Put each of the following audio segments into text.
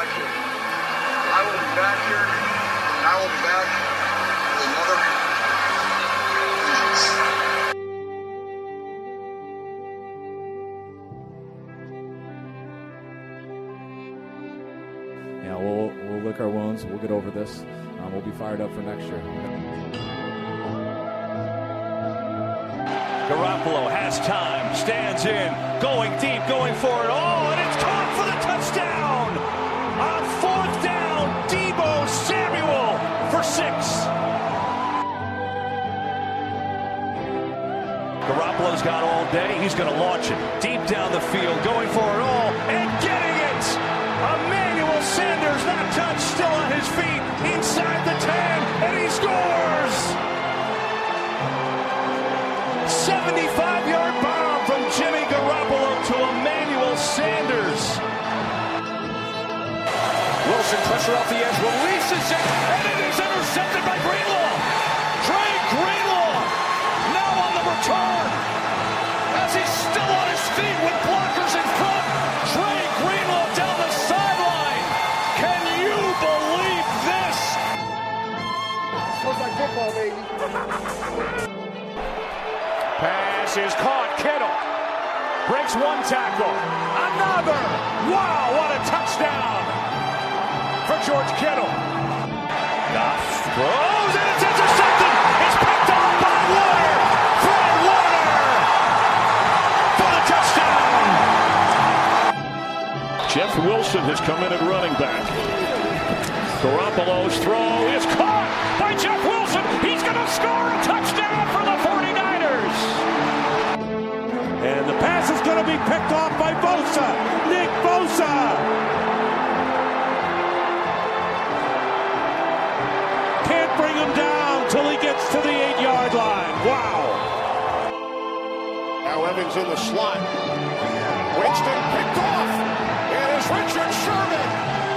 back here. I will be back here, and I will be back with another vengeance. Yeah, we'll lick our wounds. We'll get over this. We'll be fired up for next year. Garoppolo has time, stands in, going deep, going for it all, and it's caught for the touchdown! On fourth down, Deebo Samuel for 6. Garoppolo's got all day. He's going to launch it deep down the field, going for it all, and getting it! Emmanuel Sanders, not touched, still on his feet, inside the 10, and he scores! 75-yard bomb from Jimmy Garoppolo to Emmanuel Sanders. Wilson, pressure off the edge, releases it, and it is intercepted by Greenlaw. Trey Greenlaw now on the return. As he's still on his feet with blockers in front, Trey Greenlaw down the sideline. Can you believe this? Smells like football, baby. Pass is caught. Kittle breaks one tackle. Another. Wow, what a touchdown for George Kittle. Goff throws and it's intercepted. It's picked off by Warner. Fred Warner for the touchdown. Jeff Wilson has come in at running back. Garoppolo's throw is caught by Jeff Wilson. He's going to score a touchdown for the 49ers. And the pass is going to be picked off by Bosa. Nick Bosa. Can't bring him down till he gets to the 8-yard line. Wow. Now Evans in the slot. Winston picked off. It is Richard Sherman,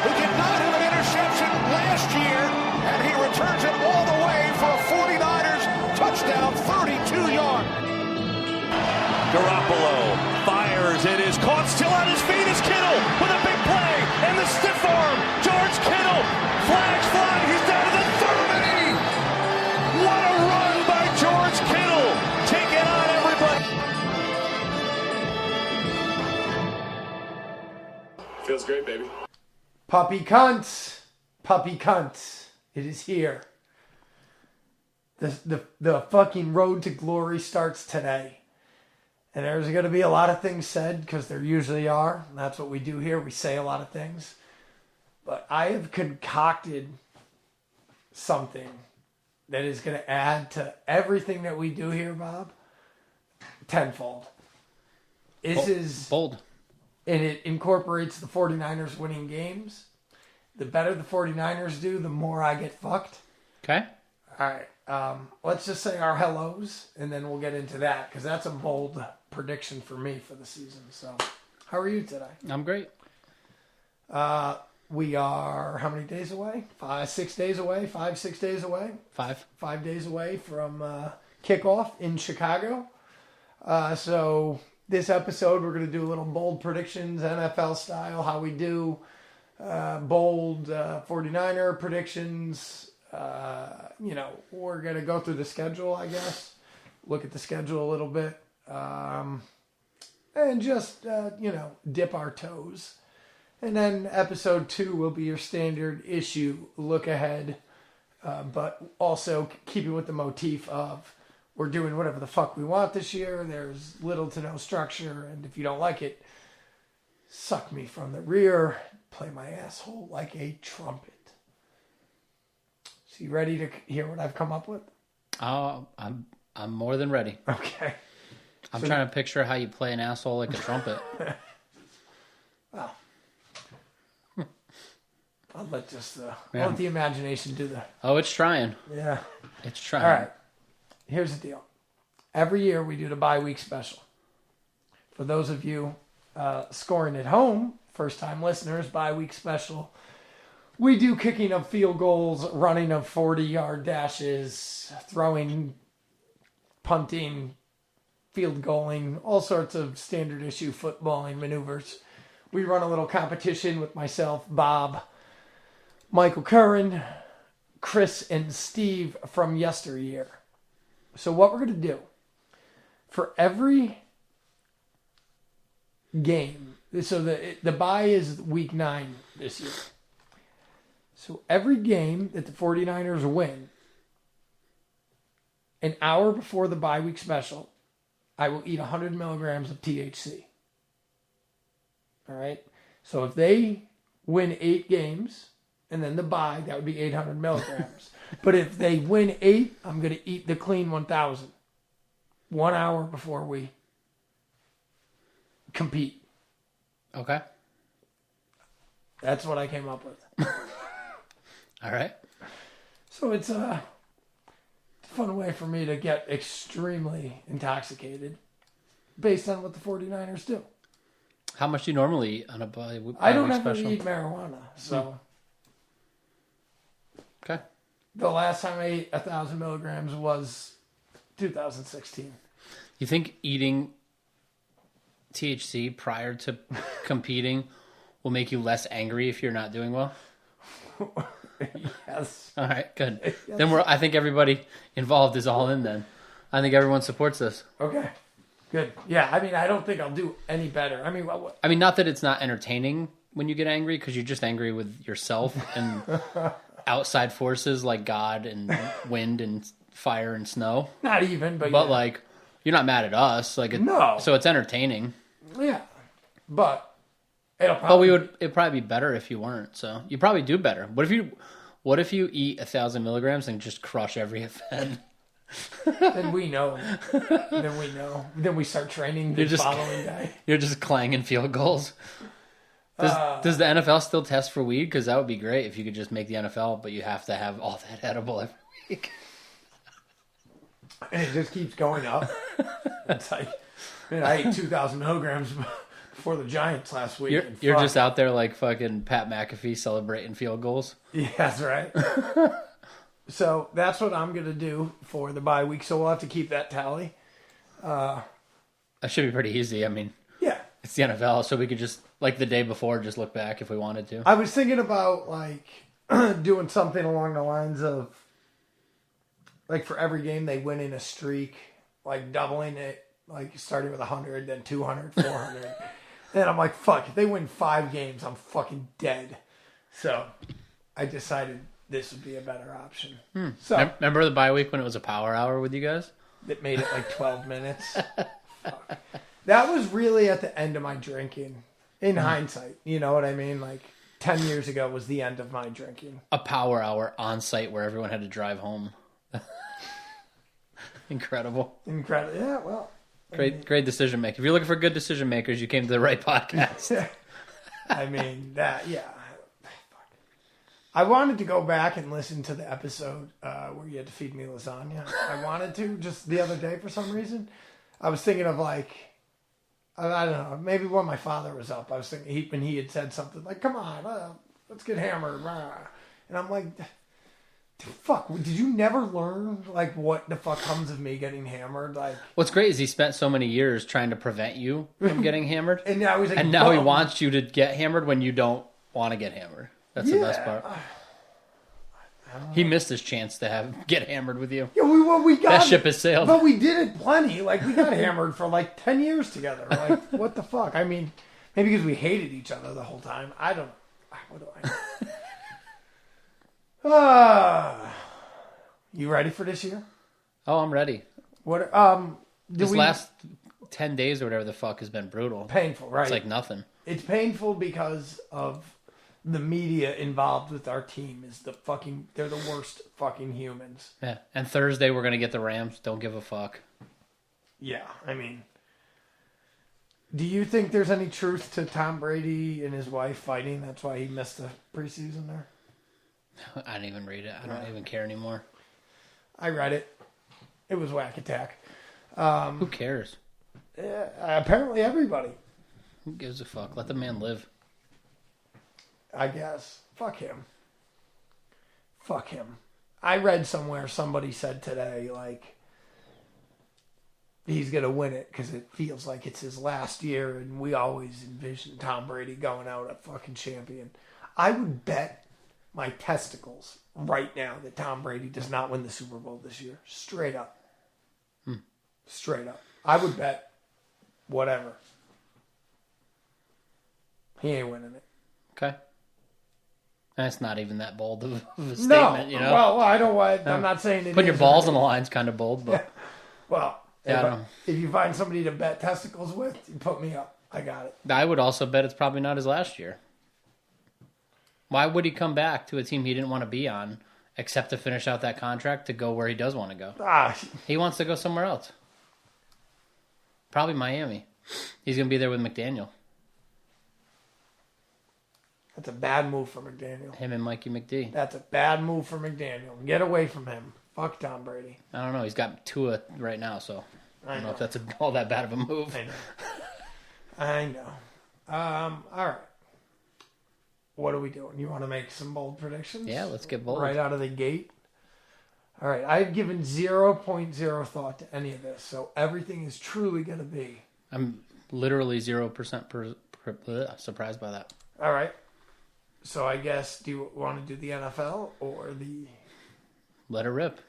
who did not have an interception last year, and he returns it all the way for a 49ers touchdown, 32-yard. Garoppolo fires. It is caught. Still on his feet is Kittle with a big play. And the stiff arm. George Kittle. Flags fly. He's down to the 30. What a run by George Kittle. Taking on everybody. Feels great, baby. Puppy cunts. Puppy cunts. It is here. The fucking road to glory starts today. And there's going to be a lot of things said, because there usually are. And that's what we do here. We say a lot of things. But I have concocted something that is going to add to everything that we do here, Bob, tenfold. Bold. And it incorporates the 49ers winning games. The better the 49ers do, the more I get fucked. Okay. All right. Let's just say our hellos, and then we'll get into that, because that's a bold prediction for me for the season. So, how are you today? I'm great. We are how many days away? 6 days away? 6 days away? 5. 5 days away from kickoff in Chicago. So this episode, we're going to do a little bold predictions, NFL style, how we do bold 49er predictions. We're going to go through the schedule, I guess. Look at the schedule a little bit. And just, dip our toes. And then episode 2 will be your standard issue look ahead. But also keeping with the motif of we're doing whatever the fuck we want this year. There's little to no structure. And if you don't like it, suck me from the rear. Play my asshole like a trumpet. So you ready to hear what I've come up with? I'm more than ready. Okay. I'm trying to picture how you play an asshole like a trumpet. Well, I'll let let the imagination do the... Oh, it's trying. Yeah. It's trying. All right. Here's the deal. Every year we do the bye week special. For those of you scoring at home, first-time listeners, bye week special. We do kicking of field goals, running of 40-yard dashes, throwing, punting, field goaling, all sorts of standard issue footballing maneuvers. we run a little competition with myself, Bob, Michael Curran, Chris, and Steve from yesteryear. So what we're going to do, for every game, so the bye is week 9 this year. So every game that the 49ers win, an hour before the bye week special, I will eat 100 milligrams of THC. All right? So if they win 8 games, and then the bye, that would be 800 milligrams. But if they win 8, I'm going to eat the clean 1,000. 1 hour before we compete. Okay. That's what I came up with. All right. So it's a fun way for me to get extremely intoxicated based on what the 49ers do. How much do you normally eat on a bye? I don't ever eat marijuana, so... Okay. The last time I ate 1,000 milligrams was 2016. You think eating THC prior to competing will make you less angry if you're not doing well? Yes. All right, good. Yes. Then I think everybody involved is all in then. I think everyone supports this. Okay. Good. Yeah, I mean, I don't think I'll do any better. I mean, not that it's not entertaining when you get angry, because you're just angry with yourself and outside forces like God and wind and fire and snow. Not even, but yeah. Like, you're not mad at us. Like, no. So it's entertaining. Yeah. But it'd probably be better if you weren't. So you probably do better. What if you eat 1,000 milligrams and just crush every event? Then we know. Then we start training the following day. You're just clanging field goals. Does the NFL still test for weed? Because that would be great if you could just make the NFL, but you have to have all that edible every week. And it just keeps going up. It's like, I ate 2,000 milligrams before the Giants last week. You're just out there like fucking Pat McAfee celebrating field goals. Yeah, that's right. So that's what I'm going to do for the bye week. So we'll have to keep that tally. That should be pretty easy. I mean, yeah, it's the NFL, so we could just, like the day before, just look back if we wanted to. I was thinking about like doing something along the lines of like for every game they win in a streak, like doubling it, like starting with 100, then 200, 400. And I'm like, fuck, if they win 5 games, I'm fucking dead. So I decided this would be a better option. So remember the bye week when it was a power hour with you guys? It made it like 12 minutes. Fuck. That was really at the end of my drinking. In hindsight, you know what I mean? Like 10 years ago was the end of my drinking. A power hour on site where everyone had to drive home. Incredible. Yeah, well. Great decision maker. If you're looking for good decision makers, you came to the right podcast. I mean, yeah. I wanted to go back and listen to the episode where you had to feed me lasagna. I wanted to, just the other day for some reason. I was thinking of like, I don't know, maybe when my father was up, I was thinking when he had said something like, come on, let's get hammered. And I'm like, fuck, did you never learn like what the fuck comes of me getting hammered? Like, what's great is he spent so many years trying to prevent you from getting hammered. And now he's like, and now he wants you to get hammered when you don't want to get hammered. That's the best part. He missed his chance to get hammered with you. Yeah, we got that ship has sailed. But we did it plenty. Like, we got hammered for like 10 years together. Like, what the fuck? I mean, maybe because we hated each other the whole time. I don't know. What do I know? You ready for this year? Oh, I'm ready. What? Last 10 days or whatever the fuck has been brutal. Painful, right? It's like nothing. It's painful because of the media involved with our team they're the worst fucking humans. Yeah. And Thursday we're going to get the Rams. Don't give a fuck. Yeah. I mean, do you think there's any truth to Tom Brady and his wife fighting? That's why he missed the preseason there? I didn't even read it. I don't even care anymore. I read it. It was whack attack. Who cares? Apparently everybody. Who gives a fuck? Let the man live. I guess. Fuck him. I read somewhere somebody said today, like, he's going to win it because it feels like it's his last year, and we always envision Tom Brady going out a fucking champion. I would bet my testicles right now that Tom Brady does not win the Super Bowl this year. Straight up. Straight up. I would bet whatever. He ain't winning it. Okay. That's not even that bold of a statement, you know? Well, I don't want. I'm not saying it Putting your is balls or- on the line is kind of bold, but Well, Yeah, I don't know. if you find somebody to bet testicles with, you put me up. I got it. I would also bet it's probably not his last year. Why would he come back to a team he didn't want to be on, except to finish out that contract to go where he does want to go? He wants to go somewhere else. Probably Miami. He's going to be there with McDaniel. That's a bad move for McDaniel. Him and Mikey McD. That's a bad move for McDaniel. Get away from him. Fuck Tom Brady. I don't know. He's got Tua right now, so I don't know if that's all that bad of a move. I know. All right. What are we doing? You want to make some bold predictions? Yeah, let's get bold. Right out of the gate. All right. I've given 0.0 thought to any of this, so everything is truly going to be. I'm literally 0% surprised by that. All right. So I guess, do you want to do the NFL or the Let it rip.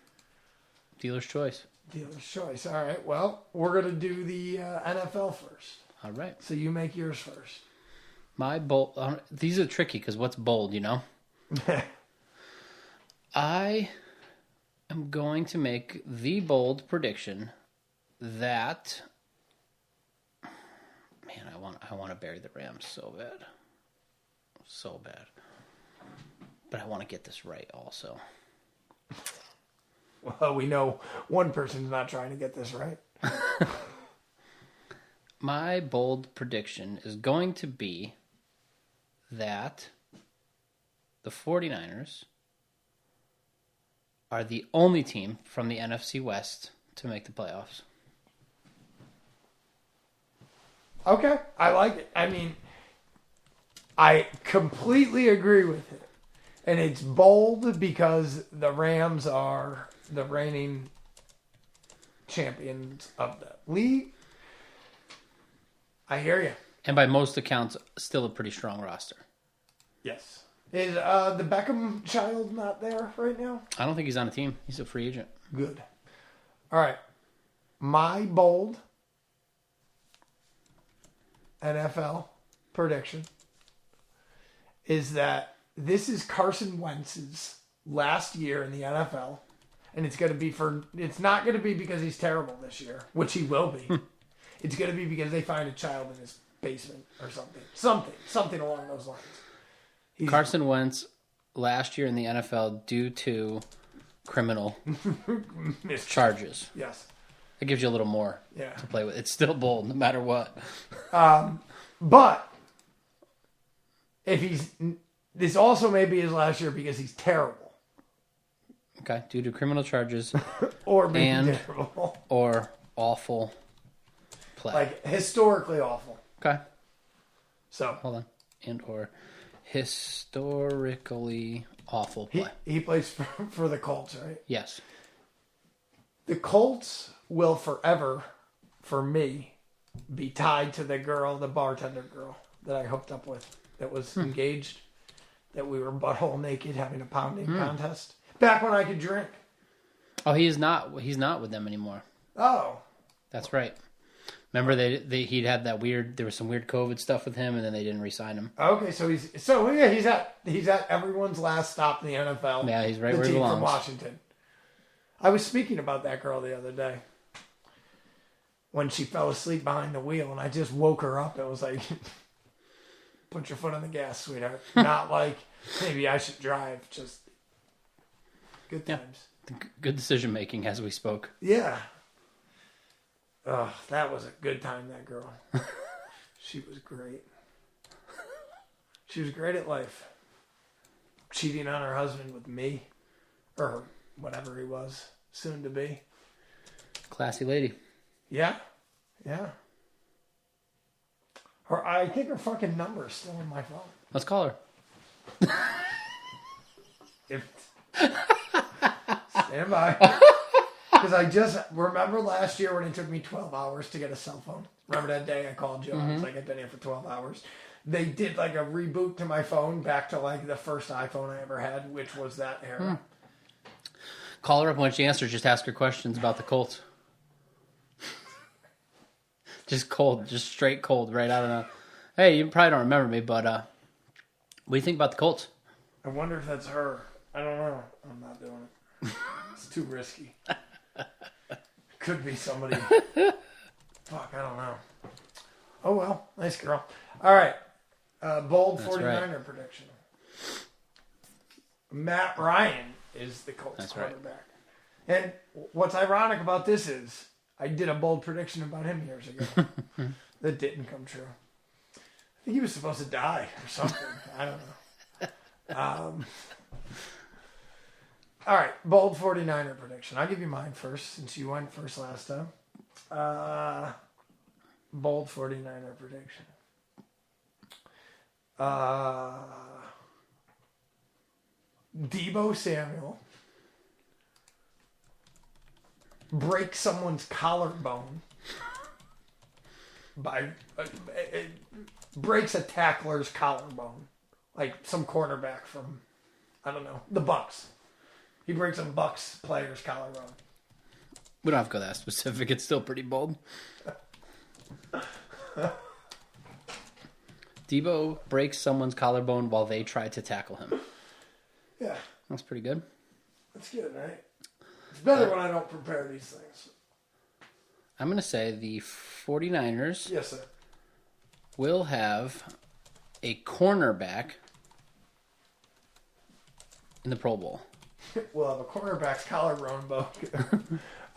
Dealer's choice. dealer's choice? All right. Well, we're going to do the NFL first. All right. So you make yours first. My bold. These are tricky because what's bold, you know? I am going to make the bold prediction that. Man, I want to bury the Rams so bad. So bad. But I want to get this right also. Well, we know one person's not trying to get this right. My bold prediction is going to be that the 49ers are the only team from the NFC West to make the playoffs. Okay, I like it. I mean, I completely agree with it. And it's bold because the Rams are the reigning champions of the league. I hear you. And by most accounts, still a pretty strong roster. Yes. Is the Beckham child not there right now? I don't think he's on a team. He's a free agent. Good. All right. My bold NFL prediction is that this is Carson Wentz's last year in the NFL, and it's not going to be because he's terrible this year, which he will be. It's going to be because they find a child in his basement or something along those lines. Carson Wentz last year in the NFL due to criminal charges. Yes. It gives you a little more to play with. It's still bold no matter what. But this also may be his last year because he's terrible. Okay, due to criminal charges Or being terrible. or awful play. Like, historically awful. Okay, So, hold on. And or historically awful play. he plays for the Colts, right? Yes. The Colts will forever, for me, be tied to the bartender girl that I hooked up with, that was engaged, that we were butthole naked having a pounding contest. Back when I could drink. Oh, he's not with them anymore. Oh. That's right. Remember he'd had that weird. There was some weird COVID stuff with him, and then they didn't re-sign him. Okay, so he's at everyone's last stop in the NFL. Yeah, he's right the where he team belongs. from Washington. I was speaking about that girl the other day when she fell asleep behind the wheel, and I just woke her up. It was like, put your foot on the gas, sweetheart. Not like maybe I should drive. Just good times. Good decision making, as we spoke. Yeah. Oh, that was a good time, that girl. She was great. She was great at life. Cheating on her husband with me. Or whatever he was. Soon to be. Classy lady. Yeah. Yeah. I think her fucking number is still in my phone. Let's call her. Stand by. Because I just remember last year when it took me 12 hours to get a cell phone. Remember that day I called you? I was like, I've been here for 12 hours. They did like a reboot to my phone back to like the first iPhone I ever had, which was that era. Call her up when she answers. Just ask her questions about the Colts. Just cold, just straight cold, right out of the. Hey, you probably don't remember me, but what do you think about the Colts? I wonder if that's her. I don't know. I'm not doing it. It's too risky. Could be somebody. Fuck, I don't know. Oh well, nice girl. All right, bold That's 49er prediction. Matt Ryan is the Colts That's right. quarterback. And what's ironic about this is I did a bold prediction about him years ago that didn't come true. I think he was supposed to die or something. I don't know. All right, bold 49er prediction. I'll give you mine first since you went first last time. Bold 49er prediction. Deebo Samuel breaks someone's collarbone by it breaks a tackler's collarbone, like some cornerback from I don't know the Bucks. He breaks a Bucks player's collarbone. We don't have to go that specific. It's still pretty bold. Debo breaks someone's collarbone while they try to tackle him. Yeah, That's pretty good. that's good, right? It's better when I don't prepare these things. I'm going to say the 49ers Yes, sir. will have a cornerback in the Pro Bowl. We'll have a cornerback's collarbone bone.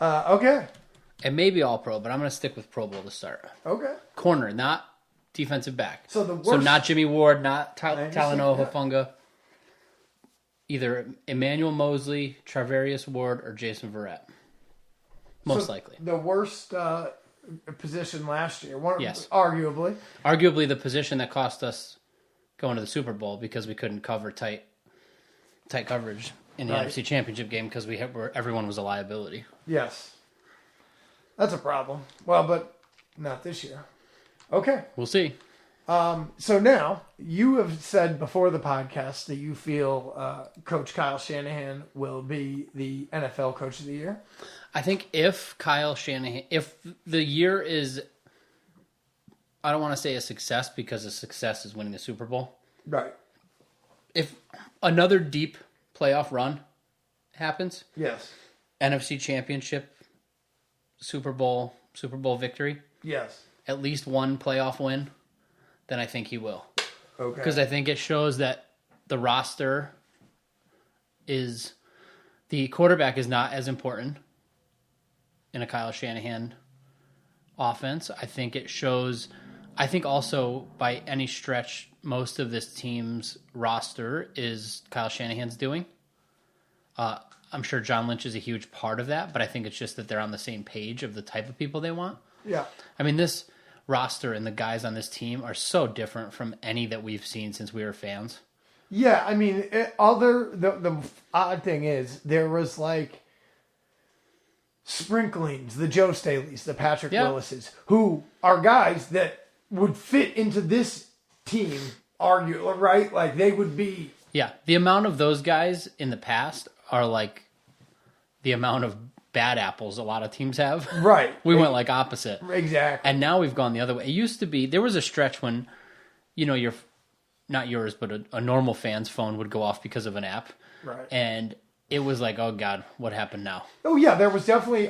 Okay. And maybe all pro, but I'm going to stick with Pro Bowl to start. Okay. Corner, not defensive back. So the worst... So not Jimmy Ward, not Talanoa yeah. Hufanga. Either Emmanuel Mosley, Travarius Ward, or Jason Verrett. Most likely. The worst position last year. Yes. Arguably. Arguably the position that cost us going to the Super Bowl because we couldn't cover tight coverage in the NFC Championship game because everyone was a liability. Yes. That's a problem. Well, but not this year. Okay. We'll see. So now, you have said before the podcast that you feel Coach Kyle Shanahan will be the NFL Coach of the Year. I think if the year is, I don't want to say a success because a success is winning the Super Bowl. Right. If another deep playoff run happens, Yes. NFC Championship, Super Bowl victory, Yes. at least one playoff win, then I think he will. Okay. Because I think it shows that the roster is, the quarterback is not as important in a Kyle Shanahan offense. I think it shows, I think also by any stretch, most of this team's roster is Kyle Shanahan's doing. I'm sure John Lynch is a huge part of that, but I think it's just that they're on the same page of the type of people they want. Yeah. I mean, this roster and the guys on this team are so different from any that we've seen since we were fans. Yeah, I mean, the odd thing is there was like sprinklings, the Joe Staleys, the Patrick Willises, who are guys that would fit into this team, arguably, right? Like they would be. Yeah, the amount of those guys in the past are like the amount of bad apples a lot of teams have. Right. We went like opposite. Exactly. And now we've gone the other way. It used to be, there was a stretch when, not yours, but a normal fan's phone would go off because of an app. Right. And it was like, oh God, what happened now? Oh yeah, there was definitely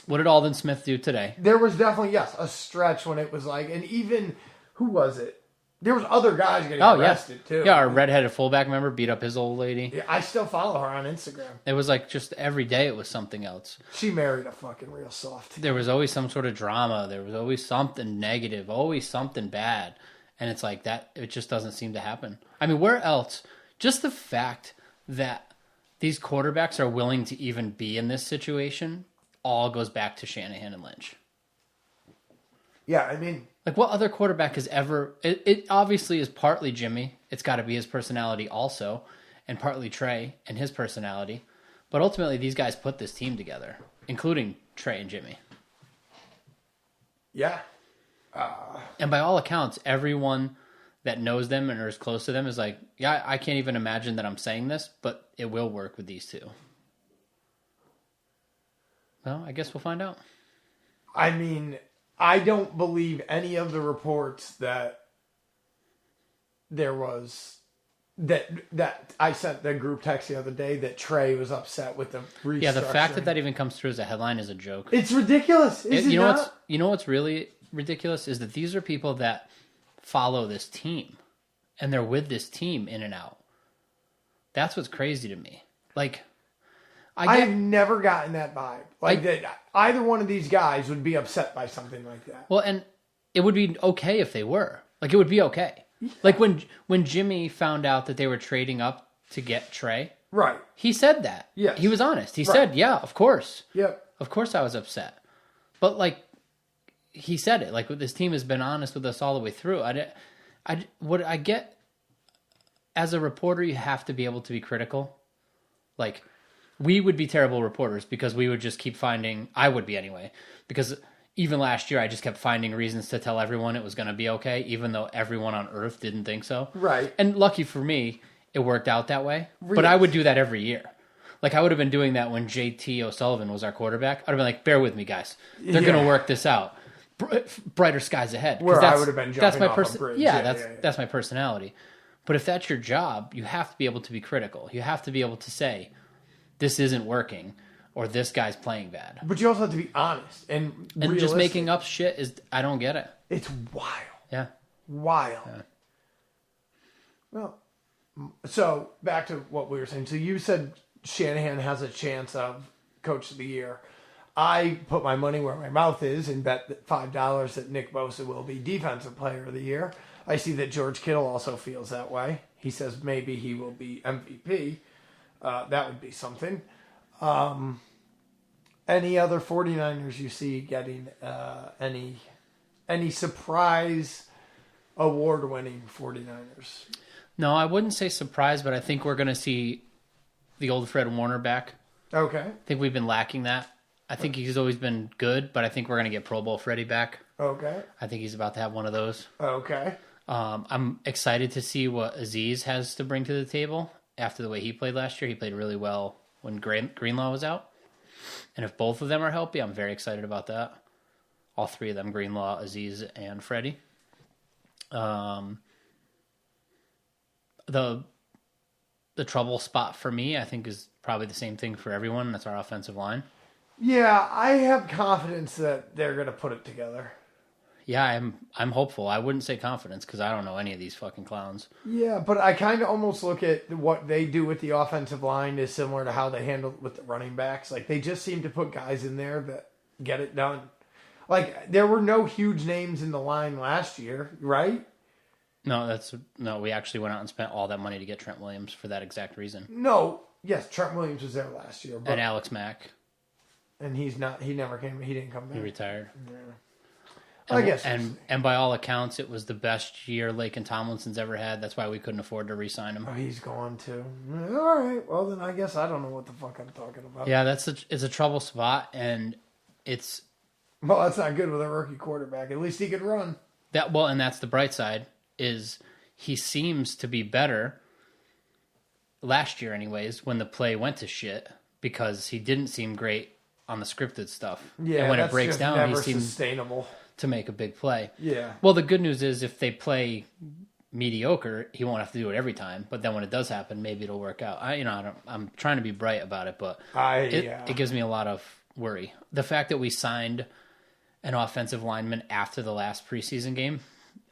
What did Alden Smith do today? There was definitely, yes, a stretch when it was like, and even, who was it? There was other guys getting arrested too. Yeah, our redheaded fullback member beat up his old lady. Yeah, I still follow her on Instagram. It was like just every day it was something else. She married a fucking real soft. There was always some sort of drama. There was always something negative, always something bad. And it's like that, it just doesn't seem to happen. I mean, where else? Just the fact that these quarterbacks are willing to even be in this situation all goes back to Shanahan and Lynch. Yeah, I mean... Like, what other quarterback has ever... It obviously is partly Jimmy. It's got to be his personality also. And partly Trey and his personality. But ultimately, these guys put this team together. including Trey and Jimmy. Yeah. And by all accounts, everyone that knows them and is close to them is like, yeah, I can't even imagine that I'm saying this, but it will work with these two. Well, I guess we'll find out. I mean, I don't believe any of the reports that there was that I sent the group text the other day that Trey was upset with the restructuring. Yeah, the fact that even comes through as a headline is a joke. It's ridiculous. You know what's really ridiculous is that these are people that follow this team and they're with this team in and out. That's what's crazy to me. Like, I've never gotten that vibe. Like that either one of these guys would be upset by something like that. Well, and it would be okay if they were. Like, it would be okay. Yeah. Like when Jimmy found out that they were trading up to get Trey. Right. He said that. Yeah. He was honest. He said, yeah, of course. Yep. Of course I was upset. But, like, he said it. Like, this team has been honest with us all the way through. What I get, as a reporter, you have to be able to be critical. Like, we would be terrible reporters because we would just keep finding, I would be anyway, because even last year I just kept finding reasons to tell everyone it was going to be okay, even though everyone on earth didn't think so. Right. And lucky for me, it worked out that way. Really? But I would do that every year. Like, I would have been doing that when JT O'Sullivan was our quarterback. I'd have been like, bear with me, guys. They're going to work this out. Brighter skies ahead. Where I would have been jumping off a bridge. That's my personality. But if that's your job, you have to be able to be critical. You have to be able to say, this isn't working, or this guy's playing bad. But you also have to be honest and realistic. Just making up shit is, I don't get it. It's wild. Yeah. Wild. Yeah. Well, so back to what we were saying. So you said Shanahan has a chance of Coach of the Year. I put my money where my mouth is and bet that $5 that Nick Bosa will be Defensive Player of the Year. I see that George Kittle also feels that way. He says maybe he will be MVP. That would be something. Any other 49ers you see getting any surprise award-winning 49ers? No, I wouldn't say surprise, but I think we're going to see the old Fred Warner back. Okay. I think we've been lacking that. I think he's always been good, but I think we're going to get Pro Bowl Freddie back. Okay. I think he's about to have one of those. Okay. I'm excited to see what Aziz has to bring to the table after the way he played last year. He played really well when Greenlaw was out. And if both of them are healthy, I'm very excited about that. All three of them, Greenlaw, Aziz, and Freddie. The trouble spot for me, I think, is probably the same thing for everyone. That's our offensive line. Yeah, I have confidence that they're going to put it together. Yeah, I'm hopeful. I wouldn't say confidence because I don't know any of these fucking clowns. Yeah, but I kind of almost look at what they do with the offensive line is similar to how they handle it with the running backs. Like, they just seem to put guys in there that get it done. Like, there were no huge names in the line last year, right? No, we actually went out and spent all that money to get Trent Williams for that exact reason. No, yes, Trent Williams was there last year. And Alex Mack. And he never came, he didn't come back. He retired. Yeah. And, I guess. And by all accounts, it was the best year Laken Tomlinson's ever had. That's why we couldn't afford to re-sign him. Oh, he's gone too. All right. Well, then I guess I don't know what the fuck I'm talking about. Yeah, it's a trouble spot, and it's... Well, that's not good with a rookie quarterback. At least he could run. And that's the bright side, is he seems to be better, last year anyways, when the play went to shit, because he didn't seem great on the scripted stuff. Yeah, and when that's it breaks just down, never he seems sustainable to make a big play. Yeah. Well, the good news is if they play mediocre, he won't have to do it every time. But then when it does happen, maybe it'll work out. I'm trying to be bright about it, but it gives me a lot of worry. The fact that we signed an offensive lineman after the last preseason game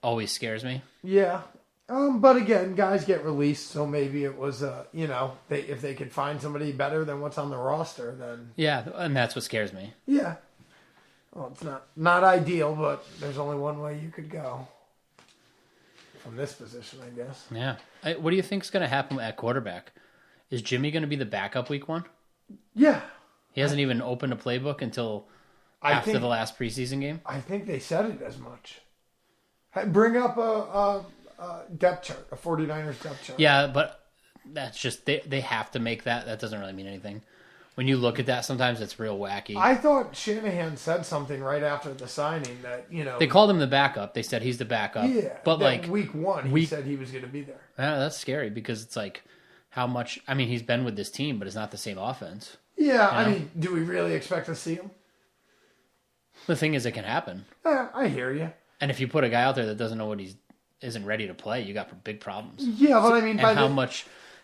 always scares me. Yeah. But again, guys get released, so maybe it was, if they could find somebody better than what's on the roster, then... Yeah, and that's what scares me. Yeah. Well, it's not ideal, but there's only one way you could go. From this position, I guess. Yeah. What do you think is going to happen at quarterback? Is Jimmy going to be the backup week one? Yeah. He hasn't even opened a playbook until after the last preseason game? I think they said it as much. Bring up a depth chart, a 49ers depth chart. Yeah, but that's just, they have to make that. That doesn't really mean anything. when you look at that, sometimes it's real wacky. I thought Shanahan said something right after the signing that, they called him the backup. They said he's the backup. Yeah, but like week 1, he said he was going to be there. That's scary because it's like how much. I mean, he's been with this team, but it's not the same offense. Yeah, I mean, do we really expect to see him? The thing is, it can happen. I hear you. And if you put a guy out there that doesn't know what isn't ready to play, you got big problems. Yeah, but I mean, and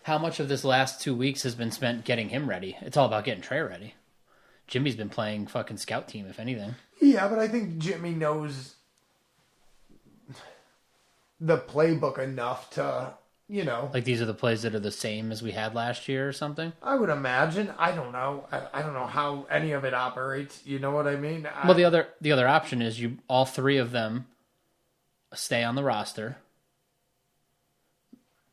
how much of this last 2 weeks has been spent getting him ready? It's all about getting Trey ready. Jimmy's been playing fucking scout team, if anything. Yeah, but I think Jimmy knows the playbook enough to, like these are the plays that are the same as we had last year or something. I would imagine. I don't know. I don't know how any of it operates. You know what I mean? Well, the other option is all 3 of them stay on the roster.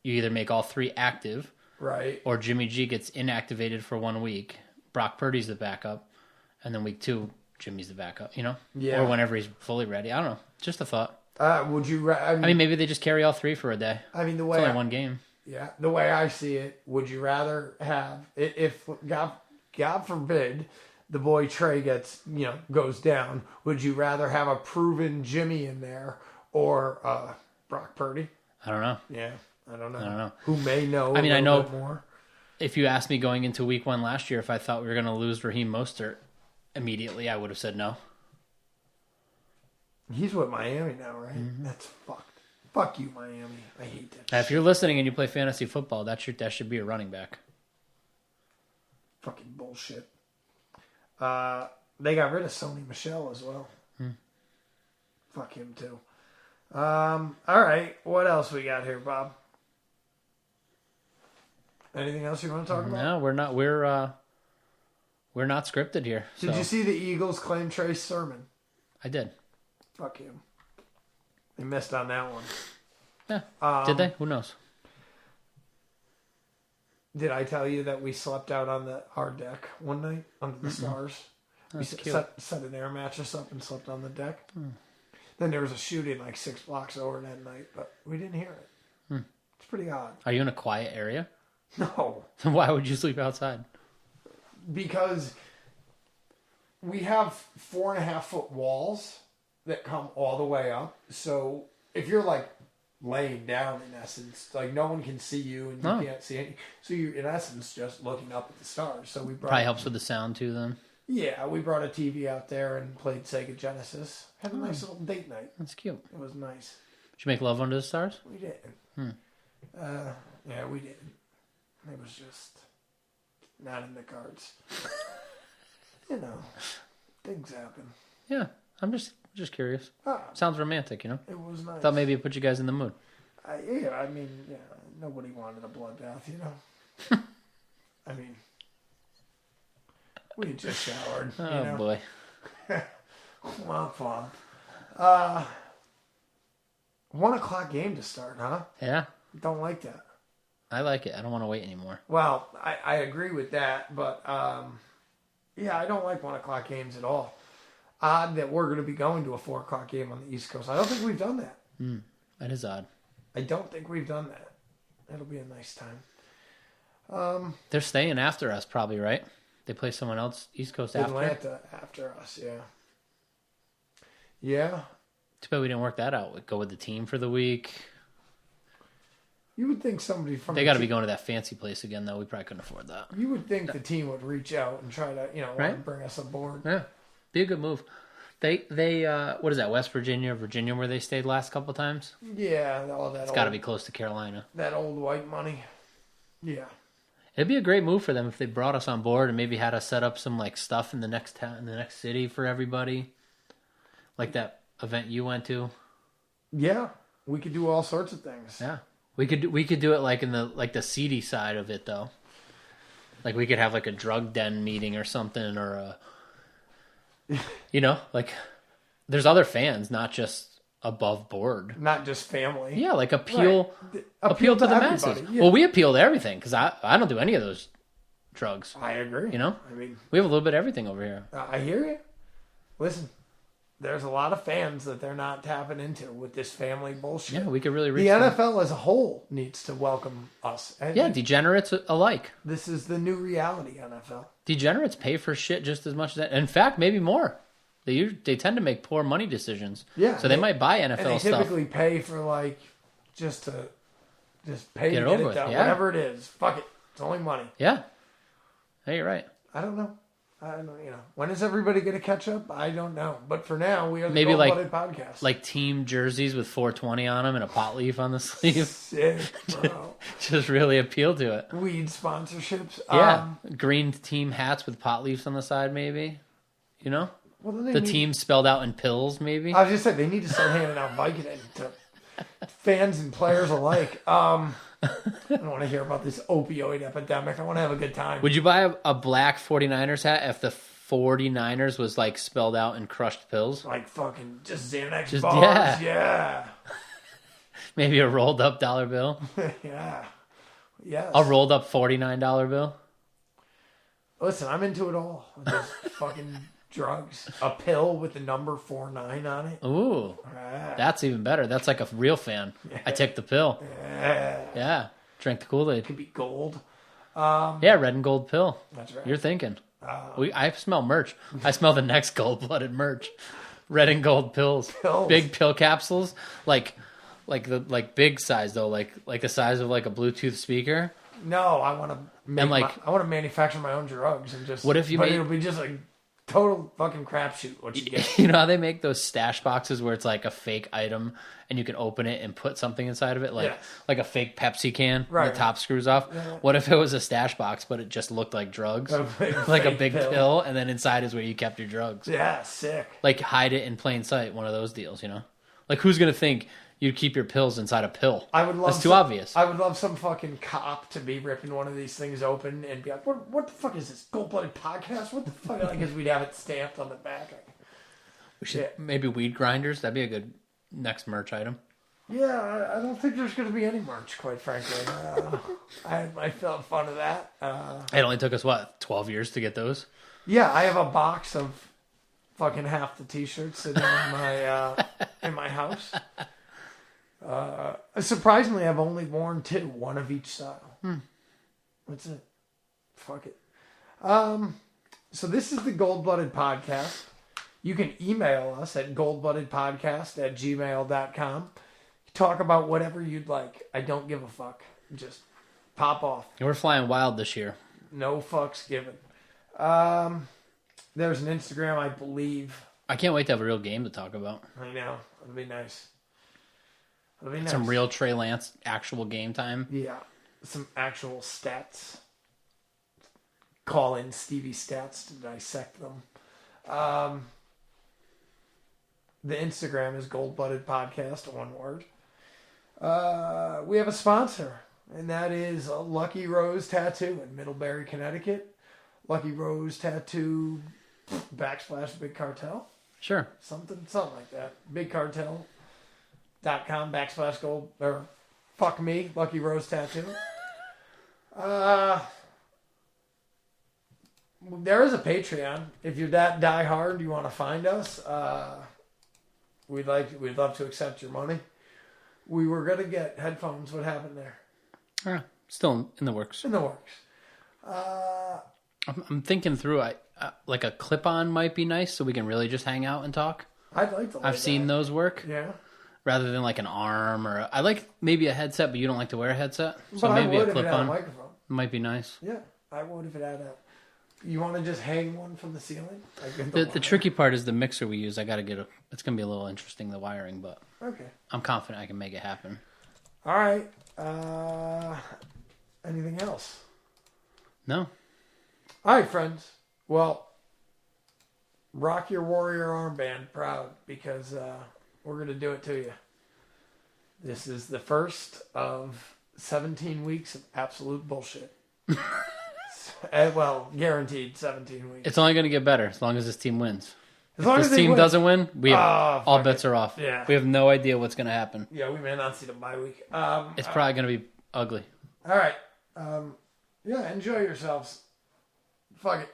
You either make all 3 active, right? Or Jimmy G gets inactivated for 1 week. Brock Purdy's the backup, and then week 2, Jimmy's the backup. Yeah. Or whenever he's fully ready. I don't know. Just a thought. Would you? I mean, maybe they just carry all 3 for a day. I mean, the way it's only 1 game. Yeah, the way I see it, would you rather have if God forbid the boy Trey goes down? Would you rather have a proven Jimmy in there or Brock Purdy? I don't know. Yeah. I don't know. I don't know. Who may know I know bit more. If you asked me going into week 1 last year if I thought we were going to lose Raheem Mostert immediately, I would have said no. He's with Miami now, right? Mm-hmm. That's fucked. Fuck you, Miami. I hate that. Now, if you're listening and you play fantasy football, that should be a running back. Fucking bullshit. They got rid of Sony Michel as well. Fuck him too. All right. What else we got here, Bob? Anything else you want to talk about? No, we're not. We're not scripted here. Did you see the Eagles claim Trey Sermon? I did. Fuck him. They missed on that one. Yeah. Did they? Who knows? Did I tell you that we slept out on our deck one night under the stars? That's we cute. set an air mattress up and slept on the deck. Then there was a shooting like 6 blocks over that night, but we didn't hear it. It's pretty odd. Are you in a quiet area? No. Then why would you sleep outside? Because we have 4.5-foot walls that come all the way up. So if you're like laying down, in essence, like no one can see you and you can't see any. So you're in essence just looking up at the stars. So we probably helps with the sound too. Then we brought a TV out there and played Sega Genesis. Had a nice little date night. That's cute. It was nice. Did you make love under the stars? We didn't. Yeah, we didn't. It was just not in the cards. Things happen. Yeah, I'm just curious. Sounds romantic, It was nice. Thought maybe it put you guys in the mood. Nobody wanted a bloodbath, I mean, we had just showered. Oh boy. Womp womp. 1 o'clock game to start, huh? Yeah. Don't like that. I like it. I don't want to wait anymore. Well, I agree with that, but I don't like 1 o'clock games at all. Odd that we're going to be going to a 4 o'clock game on the East Coast. I don't think we've done that. That is odd. I don't think we've done that. It'll be a nice time. They're staying after us, probably, right? They play someone else East Coast after. Atlanta after us, yeah. Yeah. Too bad we didn't work that out. Go with the team for the week. You would think somebody from they got to be going to that fancy place again, though. We probably couldn't afford that. You would think the team would reach out and try to, right? bring us aboard. Yeah, be a good move. They what is that? West Virginia, where they stayed last couple times. Yeah, all that. It's got to be close to Carolina. That old white money. Yeah. It'd be a great move for them if they brought us on board and maybe had us set up some like stuff in the next town, in the next city for everybody, like that event you went to. Yeah, we could do all sorts of things. Yeah. We could do it like in the seedy side of it though. Like we could have like a drug den meeting or something, or like there's other fans, not just above board, not just family. Yeah, like appeal to the masses. Yeah. Well, we appeal to everything because I don't do any of those drugs. I agree. I mean, we have a little bit of everything over here. I hear you. Listen, there's a lot of fans that they're not tapping into with this family bullshit. Yeah, we could really reach the them. NFL as a whole needs to welcome us. And Yeah, degenerates alike. this is the new reality, NFL. Degenerates pay for shit just as much as that. In fact, maybe more. They tend to make poor money decisions. Yeah, So they might buy NFL And they stuff. typically pay for like just pay Get to it over get it with, done. yeah. Whatever it is, fuck it. It's only money. Yeah. Hey, you're right. I don't know. When is everybody going to catch up? I don't know. But for now, we are the Maybe like Gold Blooded Podcast. like team jerseys with 420 on them and a pot leaf on the sleeve. Sick, bro. Just really appeal to it. Weed sponsorships. Yeah. Green team hats with pot leaves on the side, maybe. You know? Well, then The team spelled out in pills, maybe. I was just saying they need to start handing out Vicodin to fans and players alike. I don't want to hear about this opioid epidemic. I want to have a good time. Would you buy a black 49ers hat if the 49ers was like spelled out in crushed pills? Like fucking just Xanax Just- bars. yeah. Maybe a rolled up dollar bill? Yeah. Yes. A rolled up $49 bill? Listen, I'm into it all. Just fucking drugs. A pill with the number 49 on it. Ooh. That's even better. That's like a real fan. I take the pill. Yeah. Drink the Kool-Aid. Could be gold. Yeah, red and gold pill. That's right. You're thinking. I smell merch. I smell the next gold-blooded merch. Red and gold pills. Big pill capsules. Like big size though, like the size of like a Bluetooth speaker. No, I want to I want to manufacture my own drugs and just. What if you but made- it'll be just like total fucking crapshoot what you get. You know how they make those stash boxes where it's like a fake item and you can open it and put something inside of it, like Yes. like a fake Pepsi can. Right, The top screws off. Yeah. What if it was a stash box, but it just looked like drugs, like a big pill, and then inside is where you kept your drugs. Yeah, sick. Like hide it in plain sight. One of those deals, you know. Like who's gonna think you'd keep your pills inside a pill? I would love That's too obvious. I would love some fucking cop to be ripping one of these things open and be like, "What the fuck is this Gold Blooded Podcast? What the fuck?" Like, because we'd have it stamped on the back. We should maybe weed grinders. That'd be a good next merch item. Yeah, I don't think there's going to be any merch, quite frankly. I felt fun of that. It only took us 12 years to get those. Yeah, I have a box of fucking half the t-shirts sitting in my house. Surprisingly, I've only worn 2, one of each style. That's it. Fuck it. So this is the Gold Blooded Podcast. You can email us at goldbloodedpodcast@gmail.com. Talk about whatever you'd like. I don't give a fuck. Just pop off. We're flying wild this year. No fucks given. There's an Instagram, I believe. I can't wait to have a real game to talk about. I know. It'll be nice. It'll be nice. Some real Trey Lance actual game time. Yeah. Some actual stats. Call in Stevie Stats to dissect them. The Instagram is Gold Blooded Podcast, one word. We have a sponsor, and that is Lucky Rose Tattoo in Middlebury, Connecticut. Lucky Rose Tattoo / Big Cartel. Sure. Something like that. BigCartel.com / gold, or fuck me, Lucky Rose Tattoo. There is a Patreon. If you're that diehard, you want to find us. We'd love to accept your money. We were gonna get headphones. What happened there? Still in the works. In the works. I'm thinking through. Like a clip-on might be nice, so we can really just hang out and talk. I'd like to. I've seen those work. Yeah. Rather than like an arm I like maybe a headset, but you don't like to wear a headset, so But maybe I would a if it had a clip-on microphone. might be nice. Yeah, I would if it had a. You want to just hang one from the ceiling? Like The tricky part is the mixer we use. I got to get it's going to be a little interesting, the wiring, but Okay. I'm confident I can make it happen. All right. Anything else? No. All right, friends. Well, rock your warrior armband proud because we're going to do it to you. This is the first of 17 weeks of absolute bullshit. Well, guaranteed 17 weeks. It's only going to get better as long as this team wins. As long If as this they team win. doesn't win, all fuck bets it. are off. Yeah. We have no idea what's going to happen. Yeah, we may not see the bye week. It's probably going to be ugly. All right. Yeah, enjoy yourselves. Fuck it.